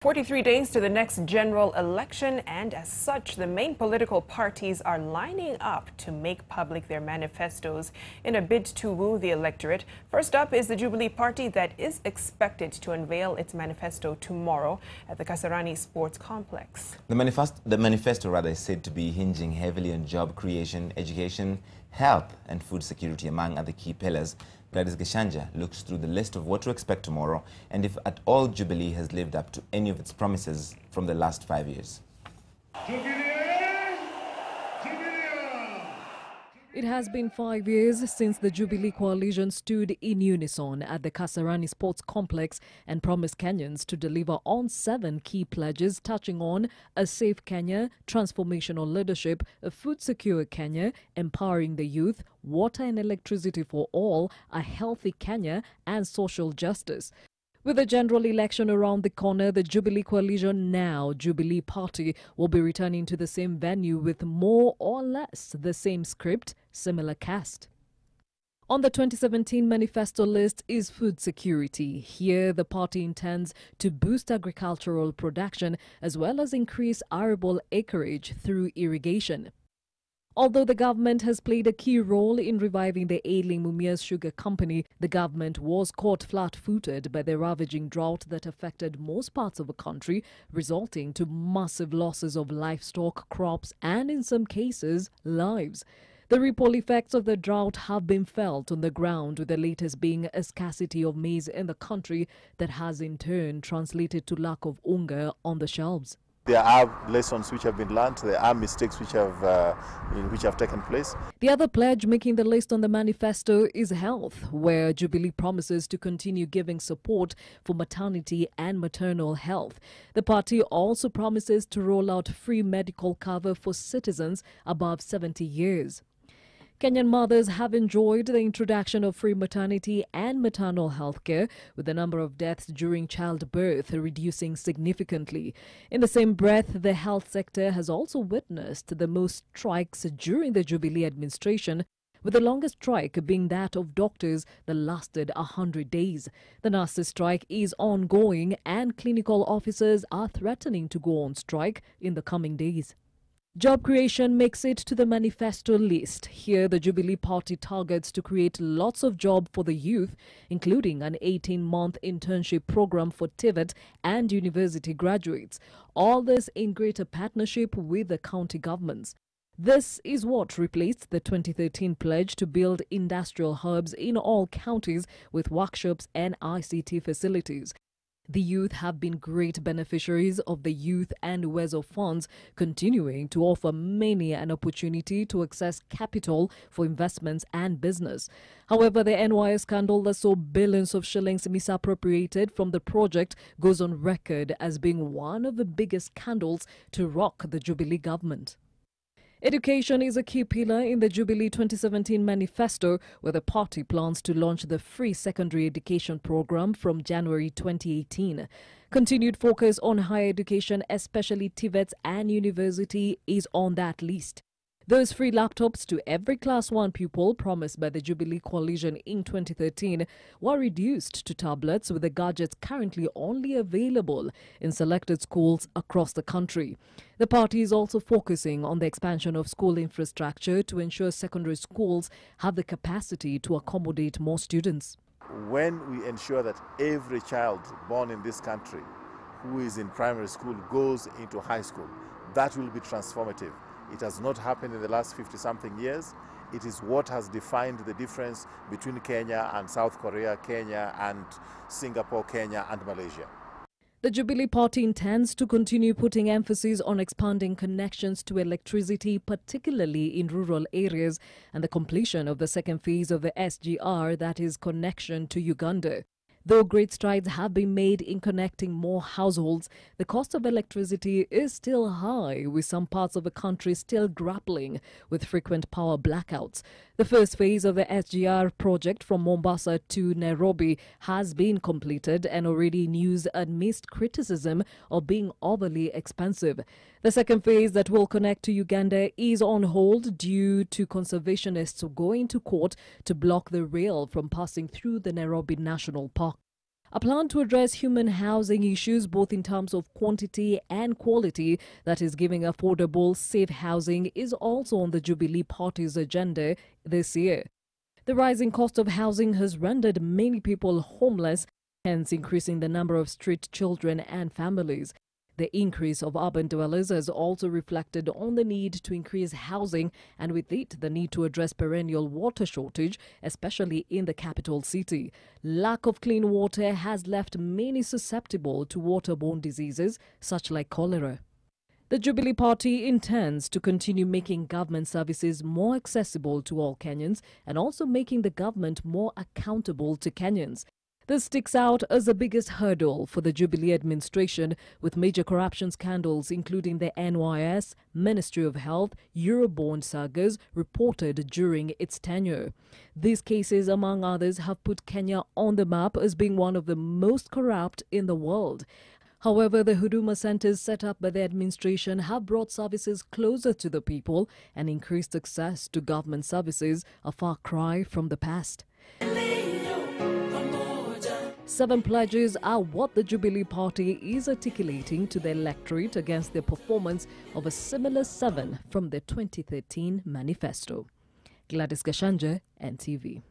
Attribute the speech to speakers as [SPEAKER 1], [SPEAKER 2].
[SPEAKER 1] 43 days to the next general election, and as such, the main political parties are lining up to make public their manifestos in a bid to woo the electorate. First up is the Jubilee Party that is expected to unveil its manifesto tomorrow at the Kasarani Sports complex.
[SPEAKER 2] The manifesto is said to be hinging heavily on job creation, education, health and food security among other key pillars. Gladys Gachanja looks through the list of what to expect tomorrow and if at all Jubilee has lived up to any of its promises from the last 5 years.
[SPEAKER 3] It has been 5 years since the Jubilee coalition stood in unison at the Kasarani Sports complex and promised Kenyans to deliver on 7 key pledges touching on a safe Kenya, transformational leadership, a food-secure Kenya, empowering the youth, water and electricity for all, a healthy Kenya and social justice. With the general election around the corner, the Jubilee coalition, now Jubilee Party, will be returning to the same venue with more or less the same script, similar cast. On the 2017 manifesto list is food security. Here, the party intends to boost agricultural production as well as increase arable acreage through irrigation. Although the government has played a key role in reviving the ailing Mumias Sugar Company, the government was caught flat-footed by the ravaging drought that affected most parts of the country, resulting to massive losses of livestock, crops and, in some cases, lives. The ripple effects of the drought have been felt on the ground, with the latest being a scarcity of maize in the country that has in turn translated to lack of unga on the shelves.
[SPEAKER 4] There are lessons which have been learned, there are mistakes which have taken place.
[SPEAKER 3] The other pledge making the list on the manifesto is health, where Jubilee promises to continue giving support for maternity and maternal health. The party also promises to roll out free medical cover for citizens above 70 years. Kenyan mothers have enjoyed the introduction of free maternity and maternal health care, with the number of deaths during childbirth reducing significantly. In the same breath, the health sector has also witnessed the most strikes during the Jubilee administration, with the longest strike being that of doctors that lasted 100 days. The nurses' strike is ongoing and clinical officers are threatening to go on strike in the coming days. Job creation makes it to the manifesto list. Here, the Jubilee Party targets to create lots of jobs for the youth, including an 18-month internship program for TVET and university graduates. All this in greater partnership with the county governments. This is what replaced the 2013 pledge to build industrial hubs in all counties with workshops and ICT facilities. The youth have been great beneficiaries of the Youth and Wezo funds, continuing to offer many an opportunity to access capital for investments and business. However, the NYS scandal that saw billions of shillings misappropriated from the project goes on record as being one of the biggest scandals to rock the Jubilee government. Education is a key pillar in the Jubilee 2017 manifesto, where the party plans to launch the free secondary education program from January 2018. Continued focus on higher education, especially TVETs and university, is on that list. Those free laptops to every Class 1 pupil promised by the Jubilee coalition in 2013 were reduced to tablets, with the gadgets currently only available in selected schools across the country. The party is also focusing on the expansion of school infrastructure to ensure secondary schools have the capacity to accommodate more students.
[SPEAKER 4] When we ensure that every child born in this country who is in primary school goes into high school, that will be transformative. It has not happened in the last 50-something years. It is what has defined the difference between Kenya and South Korea, Kenya and Singapore, Kenya and Malaysia.
[SPEAKER 3] The Jubilee Party intends to continue putting emphasis on expanding connections to electricity, particularly in rural areas, and the completion of the second phase of the SGR, that is, connection to Uganda. Though great strides have been made in connecting more households, the cost of electricity is still high, with some parts of the country still grappling with frequent power blackouts. The first phase of the SGR project from Mombasa to Nairobi has been completed and already news amidst criticism of being overly expensive. The second phase that will connect to Uganda is on hold due to conservationists going to court to block the rail from passing through the Nairobi National Park. A plan to address human housing issues both in terms of quantity and quality, that is giving affordable, safe housing, is also on the Jubilee Party's agenda this year. The rising cost of housing has rendered many people homeless, hence increasing the number of street children and families. The increase of urban dwellers has also reflected on the need to increase housing, and with it, the need to address perennial water shortage, especially in the capital city. Lack of clean water has left many susceptible to waterborne diseases, such like cholera. The Jubilee Party intends to continue making government services more accessible to all Kenyans and also making the government more accountable to Kenyans. This sticks out as the biggest hurdle for the Jubilee administration, with major corruption scandals including the NYS, Ministry of Health, Eurobond sagas reported during its tenure. These cases, among others, have put Kenya on the map as being one of the most corrupt in the world. However, the Huduma centers set up by the administration have brought services closer to the people and increased access to government services, a far cry from the past. 7 pledges are what the Jubilee Party is articulating to the electorate against the performance of a similar 7 from the 2013 Manifesto. Gladys Gachanja, NTV.